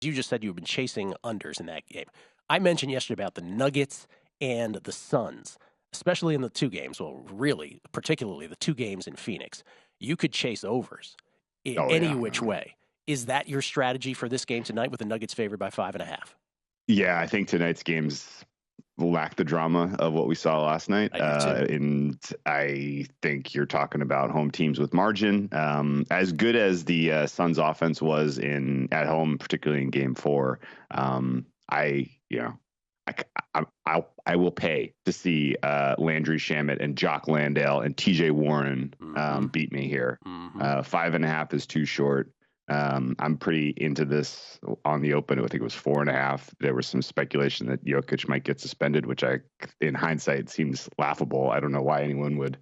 You just said you've been chasing unders in that game. I mentioned yesterday about the Nuggets and the Suns, especially in the two games. Well, really, particularly the two games in Phoenix. You could chase overs Oh any yeah. which way. Is that your strategy for this game tonight with the Nuggets favored by 5.5? Yeah, I think tonight's games lack the drama of what we saw last night. I do too. And I think you're talking about home teams with margin. As good as the Suns offense was at home, particularly in Game 4, I will pay to see Landry Shamet and Jock Landale and TJ Warren beat me here. 5.5 is too short. I'm pretty into this on the open. I think it was 4.5. There was some speculation that Jokic might get suspended, which in hindsight, seems laughable. I don't know why anyone would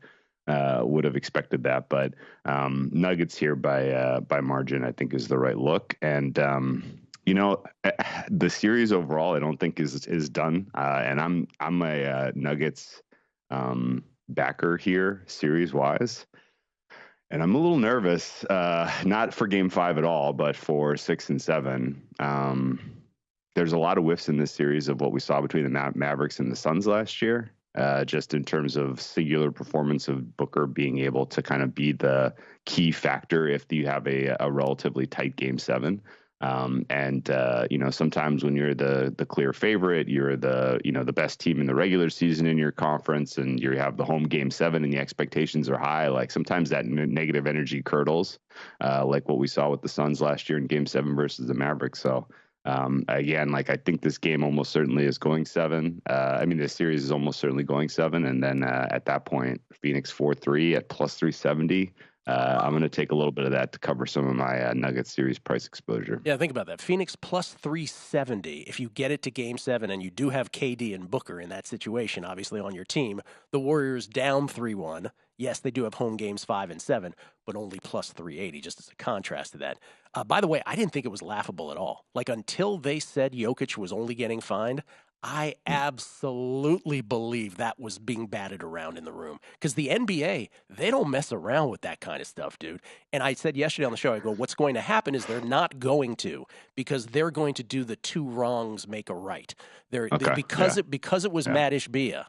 have expected that, but Nuggets here by margin, I think is the right look. And the series overall, I don't think is done. And I'm a Nuggets backer here, series wise. And I'm a little nervous, not for Game 5 at all, but for 6 and 7. There's a lot of whiffs in this series of what we saw between the Mavericks and the Suns last year, just in terms of singular performance of Booker being able to kind of be the key factor if you have a relatively tight Game 7. Sometimes when you're the clear favorite, you're the best team in the regular season in your conference, and you have the home Game 7 and the expectations are high. Like sometimes that negative energy curdles, like what we saw with the Suns last year in Game 7 versus the Mavericks. So again, I think this game almost certainly is going 7. This series is almost certainly going 7. And then at that point, Phoenix 4-3 at plus 370. I'm going to take a little bit of that to cover some of my Nuggets series price exposure. Yeah, think about that. Phoenix plus 370. If you get it to Game 7 and you do have KD and Booker in that situation, obviously on your team, the Warriors down 3-1. Yes, they do have home games 5 and 7, but only plus 380, just as a contrast to that. By the way, I didn't think it was laughable at all. Until they said Jokic was only getting fined, I absolutely believe that was being batted around in the room. Because the NBA, they don't mess around with that kind of stuff, dude. And I said yesterday on the show, I go, what's going to happen is they're not going to, because they're going to do the two wrongs make a right. Because it was Matt Ishbia,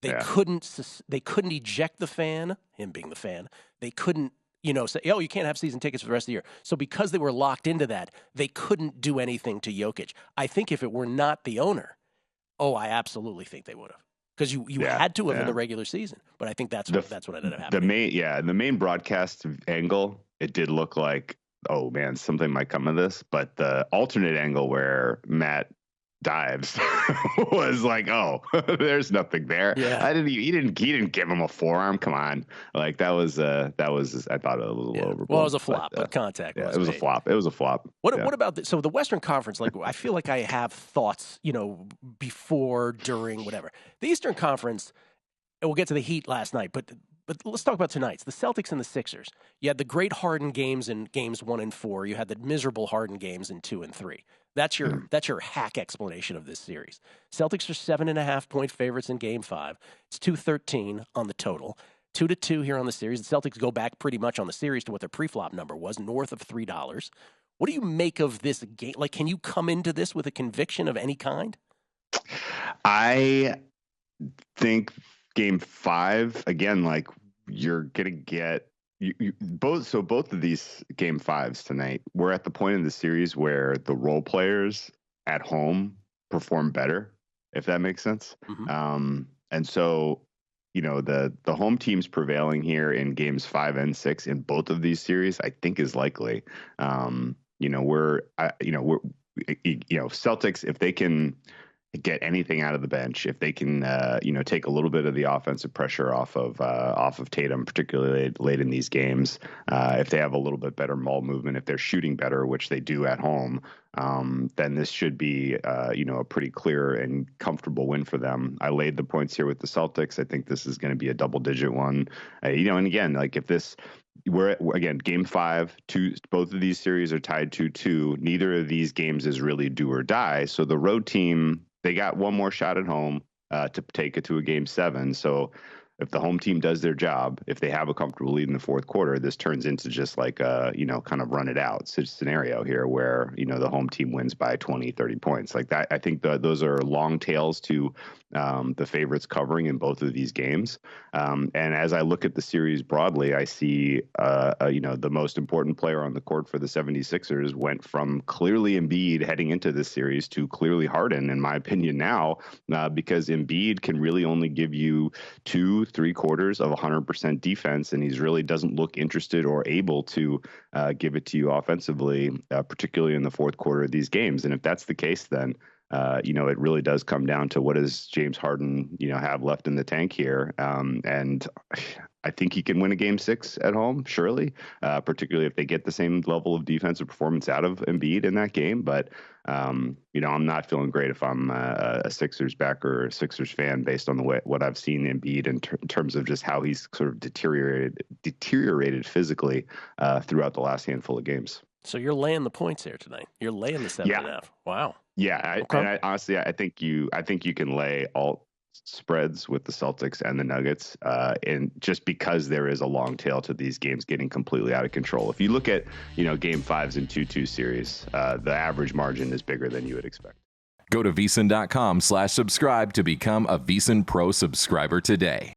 they couldn't eject the fan, him being the fan. They couldn't say, you can't have season tickets for the rest of the year. So because they were locked into that, they couldn't do anything to Jokic. I think if it were not the owner, I absolutely think they would have, because you had to have in the regular season. But I think that's what ended up happening. The main broadcast angle, it did look like, oh man, something might come of this. But the alternate angle where Matt dives was like, oh, there's nothing there. Yeah. He didn't give him a forearm. Come on, I thought it was a little overboard. Well, it was a flop, but contact. Yeah, it was a flop. It was a flop. What about the Western Conference? I feel like I have thoughts, before, during, whatever. The Eastern Conference, and we'll get to the Heat last night, but let's talk about tonight's. The Celtics and the Sixers. You had the great Harden games in games 1 and 4. You had the miserable Harden games in 2 and 3. That's your hack explanation of this series. Celtics are 7.5-point favorites in Game 5. It's 213 on the total. 2-2 here on the series. The Celtics go back pretty much on the series to what their pre-flop number was, north of $3. What do you make of this game? Can you come into this with a conviction of any kind? I think Game 5 again, you're gonna get both of these Game 5s tonight. We're at the point in the series where the role players at home perform better, if that makes sense. Mm-hmm. And so, the home teams prevailing here in Games 5 and 6 in both of these series, I think is likely. Celtics, if they can get anything out of the bench, if they can, take a little bit of the offensive pressure off of Tatum, particularly late in these games, if they have a little bit better ball movement, if they're shooting better, which they do at home, then this should be, a pretty clear and comfortable win for them. I laid the points here with the Celtics. I think this is going to be a double-digit one. And again, if this. Again, Game 5, both of these series are tied 2-2. Neither of these games is really do or die. So the road team, they got one more shot at home to take it to a Game 7. So if the home team does their job, if they have a comfortable lead in the fourth quarter, this turns into just like a, kind of run it out scenario here where, the home team wins by 20, 30 points like that. I think those are long tails to the favorites covering in both of these games. And as I look at the series broadly, I see, the most important player on the court for the 76ers went from clearly Embiid heading into this series to clearly Harden, in my opinion now, because Embiid can really only give you 2-3 quarters of 100% defense, and he's really doesn't look interested or able to give it to you offensively, particularly in the fourth quarter of these games. And if that's the case, then it really does come down to what does James Harden, have left in the tank here. And I think he can win a game 6 at home, surely, particularly if they get the same level of defensive performance out of Embiid in that game. But, I'm not feeling great if I'm a Sixers backer or a Sixers fan based on what I've seen Embiid in terms of just how he's sort of deteriorated physically throughout the last handful of games. So you're laying the points here tonight. You're laying the 7.5. Wow. Yeah, I honestly, I think you can lay all spreads with the Celtics and the Nuggets, and just because there is a long tail to these games getting completely out of control. If you look at game 5s in 2-2 series, the average margin is bigger than you would expect. Go to VSiN.com/subscribe to become a VSiN Pro subscriber today.